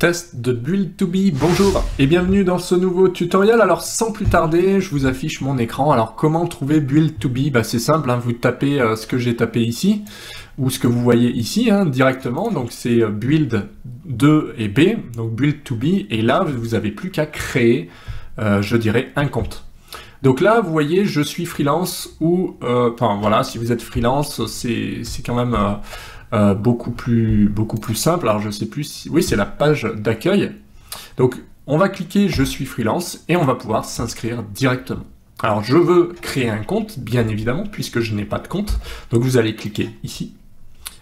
test de Build2Be. Bonjour et bienvenue dans ce nouveau tutoriel. Alors sans plus tarder, je vous affiche mon écran. Alors comment trouver Build2Be? Bah, c'est simple, hein, vous tapez ce que j'ai tapé ici, ou ce que vous voyez ici directement. Donc c'est Build 2 et B, donc Build2Be, et là vous n'avez plus qu'à créer, je dirais, un compte. Donc là, vous voyez, je suis freelance, ou, enfin voilà, si vous êtes freelance, c'est quand même beaucoup plus simple. Alors je sais plus si... Oui, c'est la page d'accueil. Donc on va cliquer je suis freelance et on va pouvoir s'inscrire directement. Alors je veux créer un compte, bien évidemment, puisque je n'ai pas de compte. Donc vous allez cliquer ici.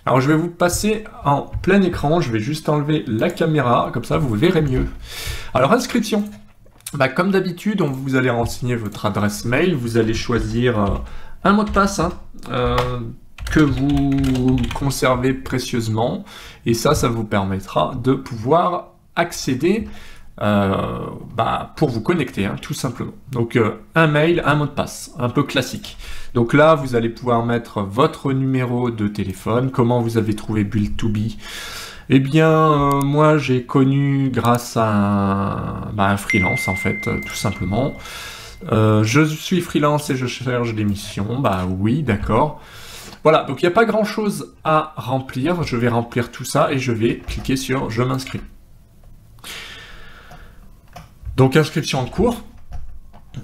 Alors je vais vous passer en plein écran, je vais juste enlever la caméra, comme ça vous verrez mieux. Alors inscription. Bah, comme d'habitude, vous allez renseigner votre adresse mail, vous allez choisir un mot de passe que vous conservez précieusement, et ça vous permettra de pouvoir accéder pour vous connecter, tout simplement. Donc un mail, un mot de passe, un peu classique. Donc là, vous allez pouvoir mettre votre numéro de téléphone, comment vous avez trouvé Build2Be. Eh bien, moi, j'ai connu grâce à un freelance, en fait, tout simplement. Je suis freelance et je cherche des missions. Bah oui, d'accord. Voilà, donc il n'y a pas grand-chose à remplir. Je vais remplir tout ça et je vais cliquer sur « Je m'inscris ». Donc, inscription en cours.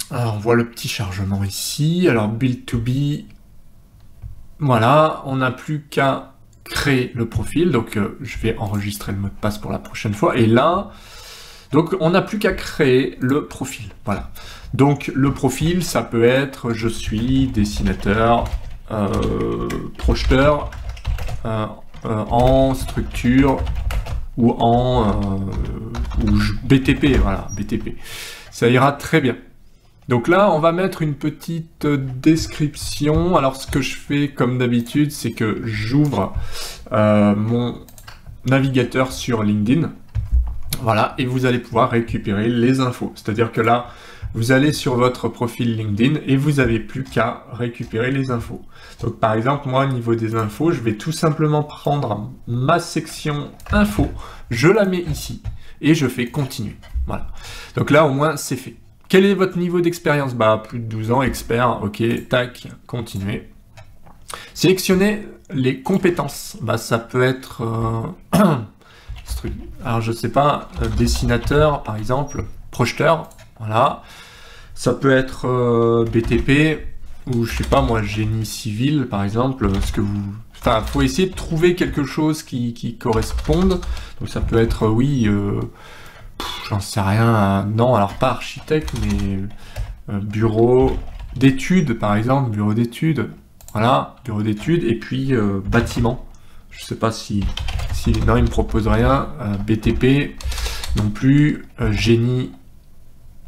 Alors, on voit le petit chargement ici. Alors, Build2Be. Voilà, on n'a plus qu'à créer le profil, donc je vais enregistrer le mot de passe pour la prochaine fois, et là, donc on n'a plus qu'à créer le profil, voilà. Donc le profil, ça peut être, je suis dessinateur, projeteur, en structure, ou en BTP, voilà, BTP. Ça ira très bien. Donc là, on va mettre une petite description. Alors, ce que je fais, comme d'habitude, c'est que j'ouvre mon navigateur sur LinkedIn. Voilà, et vous allez pouvoir récupérer les infos. C'est-à-dire que là, vous allez sur votre profil LinkedIn et vous n'avez plus qu'à récupérer les infos. Donc, par exemple, moi, au niveau des infos, je vais tout simplement prendre ma section info, je la mets ici et je fais continuer. Voilà. Donc là, au moins, c'est fait. Quel est votre niveau d'expérience? Bah, plus de 12 ans, expert, ok, tac, continuer. Sélectionnez les compétences. Bah, ça peut être, alors je sais pas, dessinateur, par exemple, projeteur, voilà. Ça peut être BTP, ou je sais pas, moi, génie civil, par exemple, ce que vous... Enfin, faut essayer de trouver quelque chose qui corresponde. Donc ça peut être, oui... j'en sais rien, non, alors pas architecte, mais bureau d'études, par exemple, bureau d'études, voilà, bureau d'études, et puis bâtiment, je sais pas si non, il me propose rien, BTP, non plus, génie,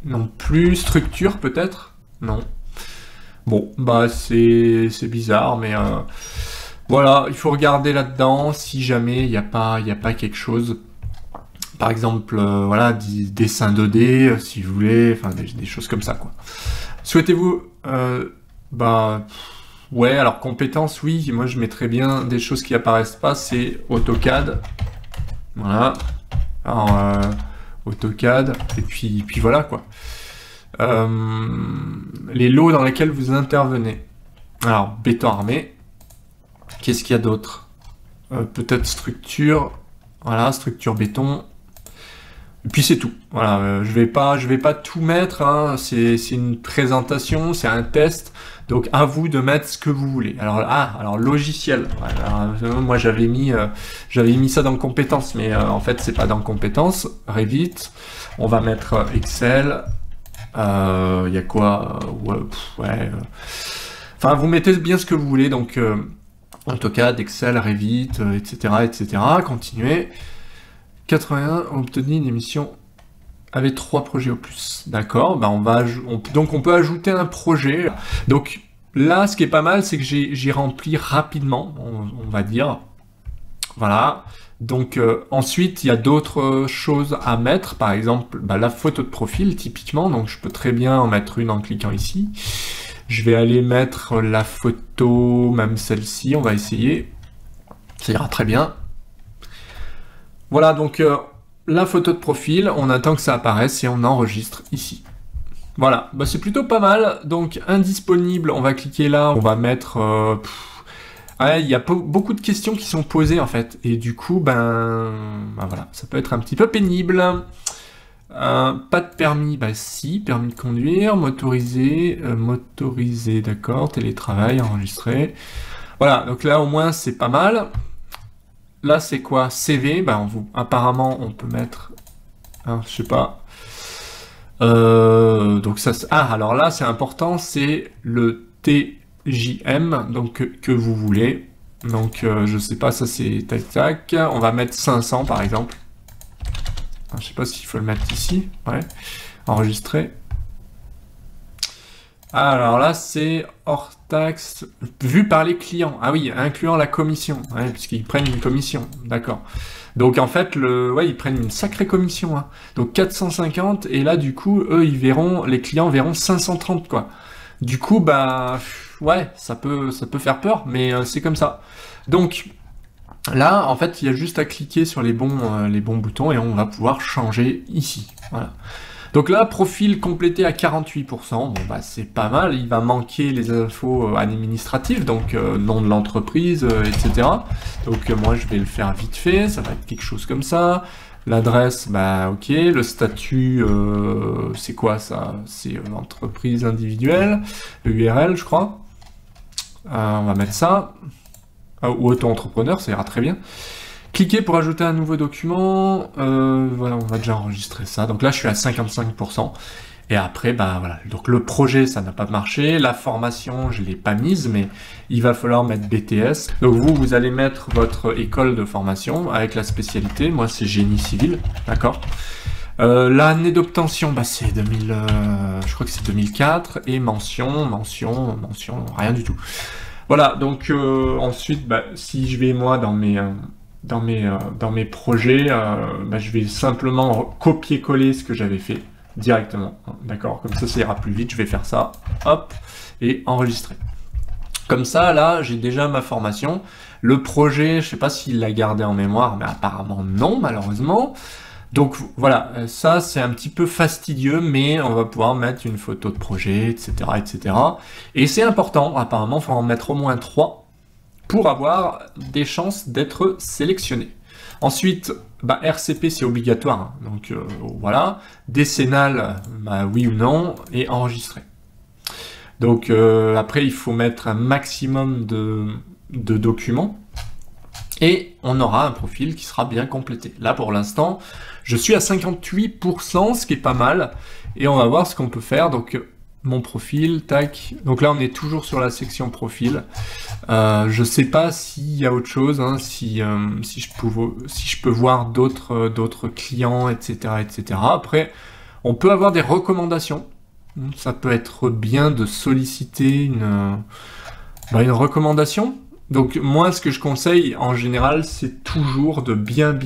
non plus, structure, peut-être, non, bon, bah, c'est bizarre, mais voilà, il faut regarder là-dedans, si jamais il n'y a pas quelque chose. Par exemple, voilà, dessin 2D, si vous voulez, enfin des choses comme ça, quoi. Souhaitez-vous, ouais, alors compétences, oui, moi je mettrais bien des choses qui apparaissent pas, c'est AutoCAD, voilà, alors AutoCAD, et puis voilà, quoi. Les lots dans lesquels vous intervenez. Alors, béton armé, qu'est-ce qu'il y a d'autre? Peut-être structure, voilà, structure béton. Et puis c'est tout. Voilà, je vais pas tout mettre. C'est une présentation, c'est un test. Donc à vous de mettre ce que vous voulez. Alors logiciel. Voilà, moi j'avais mis ça dans compétences, mais en fait c'est pas dans compétences. Revit. On va mettre Excel. Il y a quoi? Ouais. Enfin vous mettez bien ce que vous voulez. Donc AutoCAD, Excel, Revit, etc., etc. Continuez. 81 ont obtenu une émission avec 3 projets au plus. D'accord, bah donc on peut ajouter un projet. Donc là, ce qui est pas mal, c'est que j'ai rempli rapidement, on va dire. Voilà. Donc ensuite, il y a d'autres choses à mettre. Par exemple, la photo de profil, typiquement. Donc je peux très bien en mettre une en cliquant ici. Je vais aller mettre la photo, même celle-ci, on va essayer. Ça ira très bien. Voilà, donc la photo de profil, on attend que ça apparaisse et on enregistre ici. Voilà, bah, c'est plutôt pas mal. Donc indisponible, on va cliquer là, on va mettre... il y a beaucoup de questions qui sont posées en fait, et du coup, ben voilà, ça peut être un petit peu pénible. Pas de permis, bah si, permis de conduire, motorisé, d'accord, télétravail, enregistré. Voilà, donc là au moins c'est pas mal. Là c'est quoi? CV, bah apparemment on peut mettre, je sais pas. Donc ça, alors là c'est important, c'est le TJM, donc que vous voulez. Donc je sais pas, ça c'est tac tac. On va mettre 500 par exemple. Je sais pas s'il faut le mettre ici. Ouais. Enregistrer. Alors là, c'est hors taxe, vu par les clients. Ah oui, incluant la commission. Ouais, puisqu'ils prennent une commission. D'accord. Donc en fait, ils prennent une sacrée commission. Hein. Donc 450, et là, du coup, eux, les clients verront 530, quoi. Du coup, bah, ouais, ça peut faire peur, mais c'est comme ça. Donc, là, en fait, il y a juste à cliquer sur les bons boutons et on va pouvoir changer ici. Voilà. Donc là, profil complété à 48%. Bon, bah, c'est pas mal. Il va manquer les infos administratives, donc nom de l'entreprise, etc. Donc moi, je vais le faire vite fait. Ça va être quelque chose comme ça. L'adresse, bah, ok. Le statut, c'est quoi ça? C'est entreprise individuelle. Le URL, je crois. On va mettre ça. Ou auto-entrepreneur, ça ira très bien. Cliquez pour ajouter un nouveau document. Voilà, on va déjà enregistrer ça. Donc là, je suis à 55%. Et après, bah voilà. Donc le projet, ça n'a pas marché. La formation, je l'ai pas mise, mais il va falloir mettre BTS. Donc vous allez mettre votre école de formation avec la spécialité. Moi, c'est génie civil, d'accord. L'année d'obtention, bah c'est 2000, je crois que c'est 2004. Et mention, rien du tout. Voilà, donc ensuite, bah, si je vais moi dans mes projets, bah, je vais simplement copier-coller ce que j'avais fait directement, hein, d'accord? Comme ça ira plus vite, je vais faire ça, hop, et enregistrer. Comme ça, là, j'ai déjà ma formation. Le projet, je sais pas s'il l'a gardé en mémoire, mais apparemment non, malheureusement. Donc voilà, ça c'est un petit peu fastidieux, mais on va pouvoir mettre une photo de projet, etc. etc. Et c'est important, apparemment, il faut en mettre au moins 3 pour avoir des chances d'être sélectionné. Ensuite, bah, RCP c'est obligatoire, hein, donc voilà. Décennal, bah, oui ou non, et enregistrer. Donc après, il faut mettre un maximum de documents. Et on aura un profil qui sera bien complété. Là, pour l'instant, je suis à 58%, ce qui est pas mal. Et on va voir ce qu'on peut faire. Donc, mon profil, tac. Donc là, on est toujours sur la section profil. Je sais pas s'il y a autre chose, hein, si je peux voir d'autres clients, etc., etc. Après, on peut avoir des recommandations. Ça peut être bien de solliciter une recommandation. Donc moi, ce que je conseille en général, c'est toujours de bien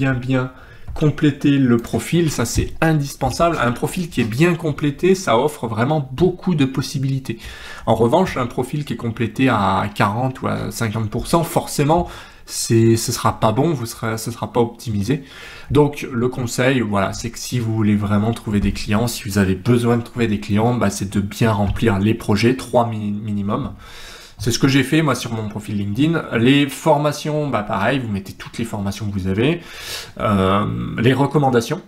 compléter le profil. Ça, c'est indispensable. Un profil qui est bien complété, ça offre vraiment beaucoup de possibilités. En revanche, un profil qui est complété à 40 ou à 50%, forcément, ce sera pas bon, ce sera pas optimisé. Donc le conseil, voilà, c'est que si vous voulez vraiment trouver des clients, si vous avez besoin de trouver des clients, bah, c'est de bien remplir les projets, 3 minimum. C'est ce que j'ai fait, moi, sur mon profil LinkedIn. Les formations, bah pareil, vous mettez toutes les formations que vous avez. Les recommandations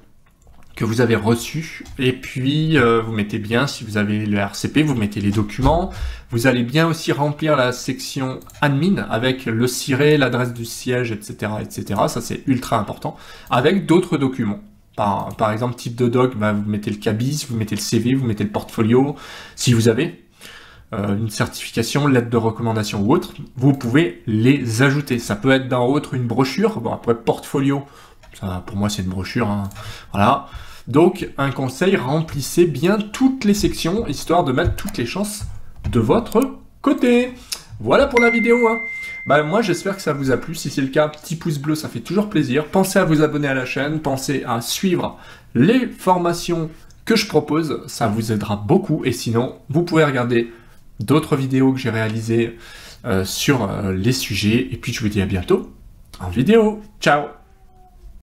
que vous avez reçues. Et puis, vous mettez bien, si vous avez le RCP, vous mettez les documents. Vous allez bien aussi remplir la section admin avec le ciré, l'adresse du siège, etc., etc. Ça, c'est ultra important. Avec d'autres documents. Par exemple, type de doc, bah, vous mettez le cabis, vous mettez le CV, vous mettez le portfolio, si vous avez. Une certification, lettre de recommandation ou autre, vous pouvez les ajouter. Ça peut être dans autre une brochure, bon après portfolio, ça pour moi c'est une brochure, hein. Voilà. Donc un conseil, remplissez bien toutes les sections, histoire de mettre toutes les chances de votre côté. Voilà pour la vidéo, hein. Bah, moi j'espère que ça vous a plu, si c'est le cas, petit pouce bleu, ça fait toujours plaisir. Pensez à vous abonner à la chaîne, pensez à suivre les formations que je propose, ça vous aidera beaucoup, et sinon vous pouvez regarder d'autres vidéos que j'ai réalisées sur les sujets. Et puis je vous dis à bientôt en vidéo. Ciao!